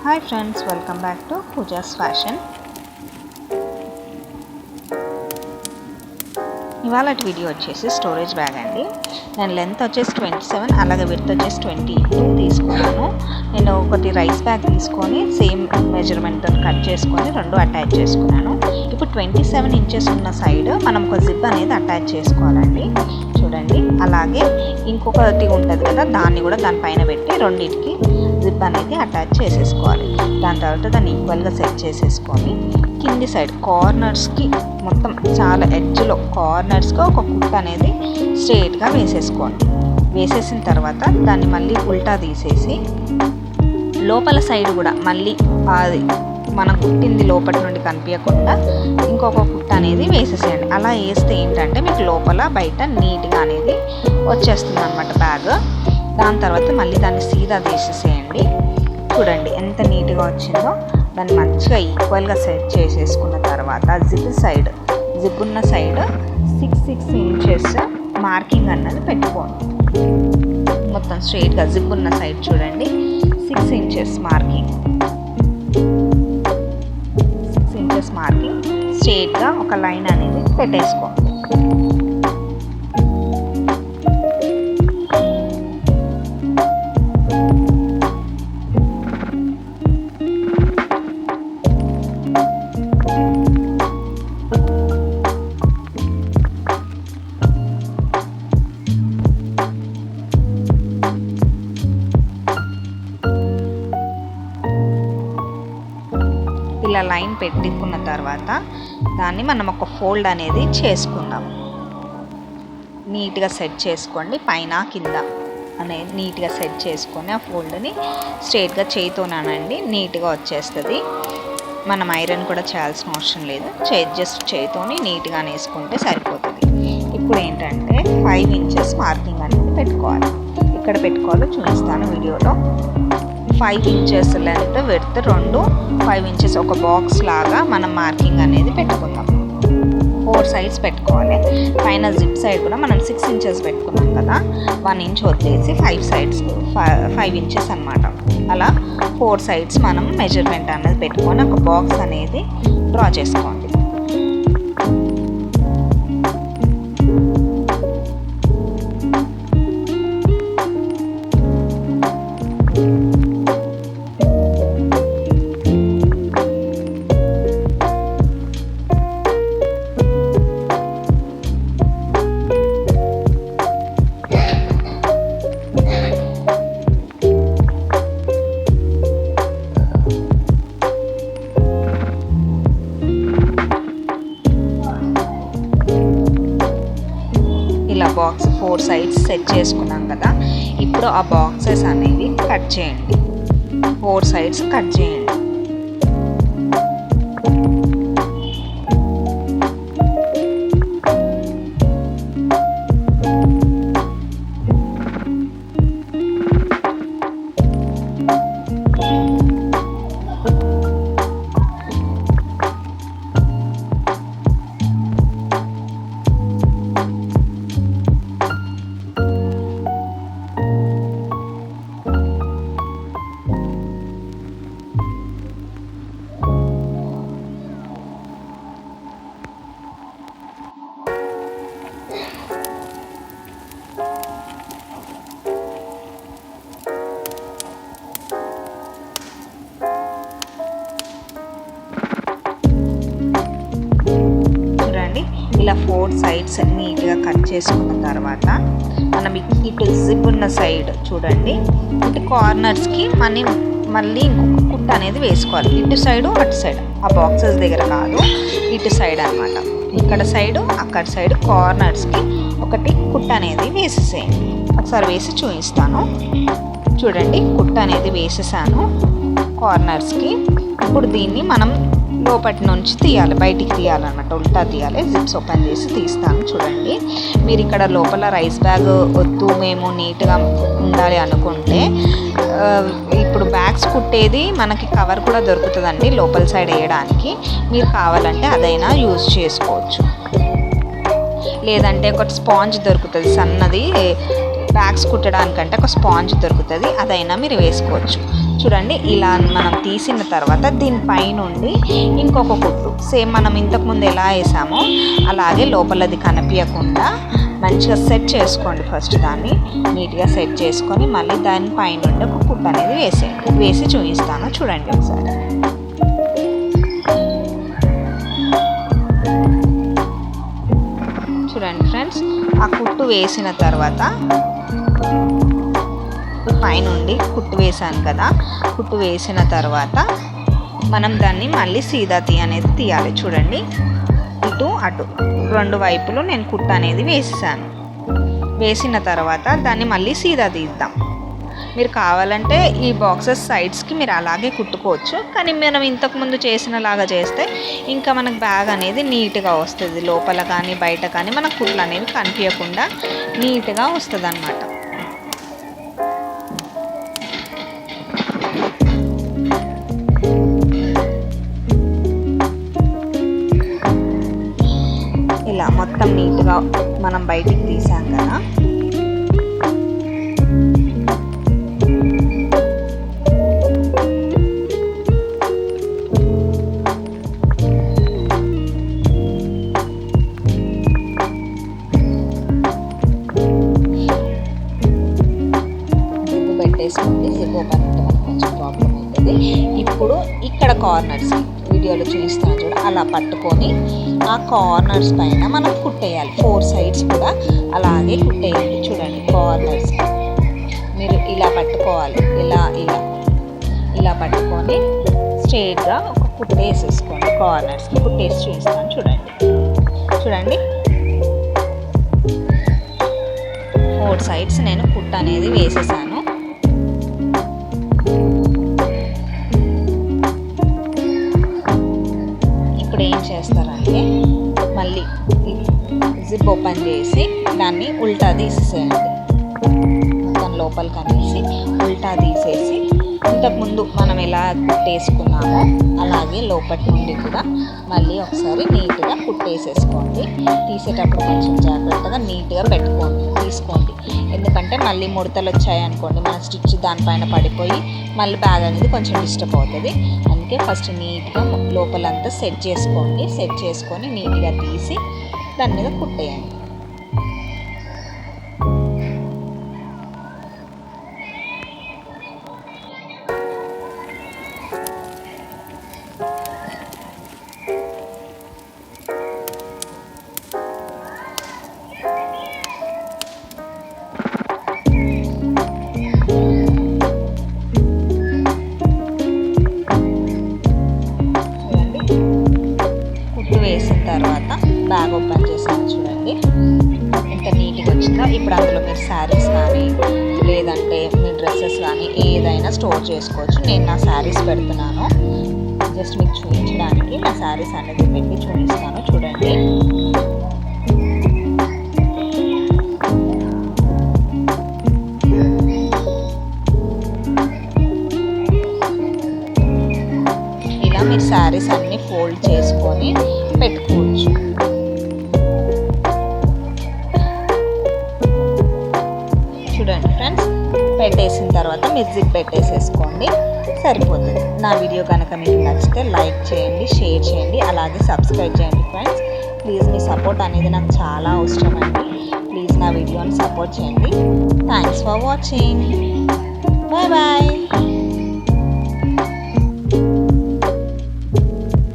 Hi friends, welcome back to pujas fashion. ఇవాళ video వచ్చేసి storage bag అండి. నేను లెంత్ వచ్చేసి 27, అలాగే విడ్త్ వచ్చేసి 22 తీసుకున్నాను. నేను ఒకటి రైస్ బ్యాగ్ తీసుకొని సేమ్ మెజర్మెంట్తో కట్ చేసుకొని రెండు అటాచ్ చేసుకున్నాను. ఇప్పుడు 27 ఇంచెస్ ఉన్న సైడ్ మనం ఒక జిప్ అనేది అటాచ్ చేసుకోవాలండి. చూడండి, అలాగే ఇంకొకటి ఉంటుంది కదా, దాన్ని కూడా దానిపైన పెట్టి రెండింటికి జిప్ అనేది అటాచ్ చేసేసుకోవాలి. దాని తర్వాత దాన్ని ఈక్వల్గా సెట్ చేసేసుకొని కింది సైడ్ కార్నర్స్కి మొత్తం చాలా ఎడ్జ్లో కార్నర్స్గా ఒక కుట్ అనేది స్ట్రైట్గా వేసేసుకోండి. వేసేసిన తర్వాత దాన్ని మళ్ళీ ఉల్టా తీసేసి లోపల సైడ్ కూడా మళ్ళీ అది మనం కుట్టింది లోపల నుండి కనిపించకుండా ఇంకొక కుట్ అనేది వేసేసేయండి. అలా వేస్తే ఏంటంటే మీకు లోపల బయట నీట్గా అనేది వచ్చేస్తుంది అన్నమాట బ్యాగ్. దాని తర్వాత మళ్ళీ దాన్ని సీదా తీసేసేయండి. చూడండి ఎంత నీట్గా వచ్చిందో. దాన్ని మంచిగా ఈక్వల్గా సెట్ చేసేసుకున్న తర్వాత జిప్ ఉన్న సైడ్ 6 ఇంచెస్ మార్కింగ్ అన్నది పెట్టుకోండి. మొత్తం స్ట్రైట్గా జిప్ ఉన్న సైడ్ చూడండి 6 ఇంచెస్ మార్కింగ్ స్ట్రైట్గా ఒక లైన్ అనేది పెట్టేసుకోండి. ఇలా లైన్ పెట్టుకున్న తర్వాత దాన్ని మనం ఒక ఫోల్డ్ అనేది చేసుకుందాం. నీట్గా సెట్ చేసుకోండి. పైన కింద అనేది నీట్గా సెట్ చేసుకొని ఆ ఫోల్డ్ని స్ట్రైట్గా చేయితోనండి నీట్గా వచ్చేస్తుంది. మనం ఐరన్ కూడా చేయాల్సిన అవసరం లేదు. జస్ట్ చేయితోని నీట్గా వేసుకుంటే సరిపోతుంది. ఇప్పుడు ఏంటంటే 5 ఇంచెస్ మార్కింగ్ అనేది పెట్టుకోవాలి. ఇక్కడ పెట్టుకోవాలో చూపిస్తాను వీడియోలో. 5 ఇంచెస్ లెంత్, విడ్త్ రెండు 5 ఇంచెస్ ఒక బాక్స్ లాగా మనం మార్కింగ్ అనేది పెట్టుకుందాం. 4 సైడ్స్ పెట్టుకోవాలి. పైన జిప్ సైడ్ కూడా మనం 6 ఇంచెస్ పెట్టుకున్నాం కదా, 1 ఇంచ్ వదిలేసి 5 ఇంచెస్ అనమాట. అలా 4 సైడ్స్ మనం మెజర్మెంట్ అనేది పెట్టుకొని ఒక బాక్స్ అనేది డ్రా చేసుకోండి. ఇలా బాక్స్ 4 సైడ్స్ సెట్ చేసుకున్నాం కదా. ఇప్పుడు ఆ బాక్సెస్ అనేవి కట్ చేయండి. 4 సైడ్స్ కట్ చేయండి. ఇలా 4 సైడ్స్ నీట్గా కట్ చేసుకున్న తర్వాత మనం ఇటు జిప్ ఉన్న సైడ్ చూడండి, ఇటు కార్నర్స్కి మళ్ళీ ఇంకొక కుట్ అనేది వేసుకోవాలి. ఇటు సైడు అటు సైడ్, ఆ బాక్సెస్ దగ్గర కాదు, ఇటు సైడ్ అనమాట. ఇక్కడ సైడు అక్కడ సైడ్ కార్నర్స్కి ఒకటి కుట్ అనేది వేసేసేయండి. ఒకసారి వేసి చూపిస్తాను. చూడండి, కుట్ అనేది వేసేసాను కార్నర్స్కి. ఇప్పుడు దీన్ని మనం లోపటి నుంచి తీయాలి, బయటికి తీయాలన్నమాట, ఉల్టా తీయాలి. జిప్స్ ఓపెన్ చేసి తీస్తాను. చూడండి, మీరు ఇక్కడ లోపల రైస్ బ్యాగ్ వద్దు, మేము నీట్గా ఉండాలి అనుకుంటే ఇప్పుడు బ్యాగ్స్ కుట్టేది మనకి కవర్ కూడా దొరుకుతుందండి లోపల సైడ్ వేయడానికి. మీరు కావాలంటే అదైనా యూజ్ చేసుకోవచ్చు. లేదంటే ఒకటి స్పాంజ్ దొరుకుతుంది సన్నది, బ్యాగ్స్ కుట్టడానికంటే ఒక స్పాంజ్ దొరుకుతుంది, అదైనా మీరు వేసుకోవచ్చు. చూడండి, ఇలా మనం తీసిన తర్వాత దీనిపైనుండి ఇంకొక కుట్టు సేమ్ మనం ఇంతకుముందు ఎలా వేసామో అలాగే లోపలది కనిపించకుండా మంచిగా సెట్ చేసుకోండి. ఫస్ట్ దాన్ని నీట్గా సెట్ చేసుకొని మళ్ళీ దానిపైనుండి ఒక కుట్టు అనేది వేసేయండి. వేసి చూపిస్తాను, చూడండి ఒకసారి. చూడండి ఫ్రెండ్స్, ఆ కుట్టు వేసిన తర్వాత పైనుండి కుట్టు వేసాను కదా, కుట్టు వేసిన తర్వాత మనం దాన్ని మళ్ళీ సీదా అనేది తీయాలి. చూడండి, ఇటు అటు రెండు వైపులు నేను కుట్టు అనేది వేసేసాను. వేసిన తర్వాత దాన్ని మళ్ళీ సీదా తీద్దాం. మీరు కావాలంటే ఈ బాక్సెస్ సైడ్స్కి మీరు అలాగే కుట్టుకోవచ్చు, కానీ మనం ఇంతకుముందు చేసినలాగా చేస్తే ఇంకా మనకు బ్యాగ్ అనేది నీట్గా వస్తుంది. లోపల కానీ బయట కానీ మనకు కుట్లు అనేవి కనిపించకుండా నీట్గా వస్తుంది అన్నమాట. ఇలా మొత్తం నీట్గా మనం బయటికి తీసాం కదా, పెట్టేసుకోండి. జిప్ ఓపెన్ ఉంటే మనకు కొంచెం ప్రాబ్లం అవుతుంది. ఇప్పుడు ఇక్కడ కార్నర్స్ వీడియోలో చూపిస్తాను చూడ, అలా పట్టుకొని ఆ కార్నర్స్ పైన మనం కుట్టేయాలి. 4 సైడ్స్ కూడా అలాగే కుట్టేయాలి. చూడండి, కార్నర్స్ మీరు ఇలా పట్టుకోవాలి. ఇలా ఇలా ఇలా పట్టుకొని స్ట్రైట్గా ఒక కుట్టేసేసుకోండి. కార్నర్స్కి కుట్టేసి చూపిస్తాను చూడండి. చూడండి, 4 సైడ్స్ నేను కుట్టు అనేది వేసేసాను. ఏం చేస్తారంటే మళ్ళీ జిప్ ఓపెన్ చేసి దాన్ని ఉల్టా తీసేసేయండి. మొత్తం లోపలికి అనేసి ఉల్టా తీసేసి ఇంతకుముందు మనం ఎలా కుట్టేసుకున్నామో అలాగే లోపటి నుండి కూడా మళ్ళీ ఒకసారి నీట్గా కుట్టేసేసుకోండి. తీసేటప్పుడు కొంచెం జాగ్రత్తగా నీట్గా తీసుకోండి. ఎందుకంటే మళ్ళీ ముడతలు వచ్చాయనుకోండి, మన స్టిచ్ దానిపైన పడిపోయి మళ్ళీ బ్యాగ్ అనేది కొంచెం డిస్టర్బ్ అవుతుంది. అందుకే ఫస్ట్ నీట్గా లోపలంతా సెట్ చేసుకొని నీట్గా తీసి దాని మీద కుట్టేయండి. వేసిన తర్వాత బ్యాగ్ ఓపెన్ చేసాను. చూడండి ఎంత నీట్గా వచ్చిందో. ఇప్పుడు అందులో మీరు శారీస్ కానీ లేదంటే మీ డ్రెస్సెస్ కానీ ఏదైనా స్టోర్ చేసుకోవచ్చు. నేను నా శారీస్ పెడుతున్నాను, జస్ట్ మీకు చూపించడానికి నా శారీస్ అనేది పెట్టి చూపిస్తాను. చూడండి, ఇలా మీరు శారీస్ అన్నీ ఫోల్డ్ చేసుకొని పెట్టుకోవచ్చు. చూడండి ఫ్రెండ్స్, పెట్టేసిన తర్వాత మీరు జిప్ పెట్టేసేసుకోండి, సరిపోతుంది. నా వీడియో కనుక మీకు నచ్చితే లైక్ చేయండి, షేర్ చేయండి, అలాగే సబ్స్క్రైబ్ చేయండి ఫ్రెండ్స్. ప్లీజ్ మీ సపోర్ట్ అనేది నాకు చాలా అవసరం అండి. ప్లీజ్ నా వీడియోని సపోర్ట్ చేయండి. Thanks for watching. Bye bye.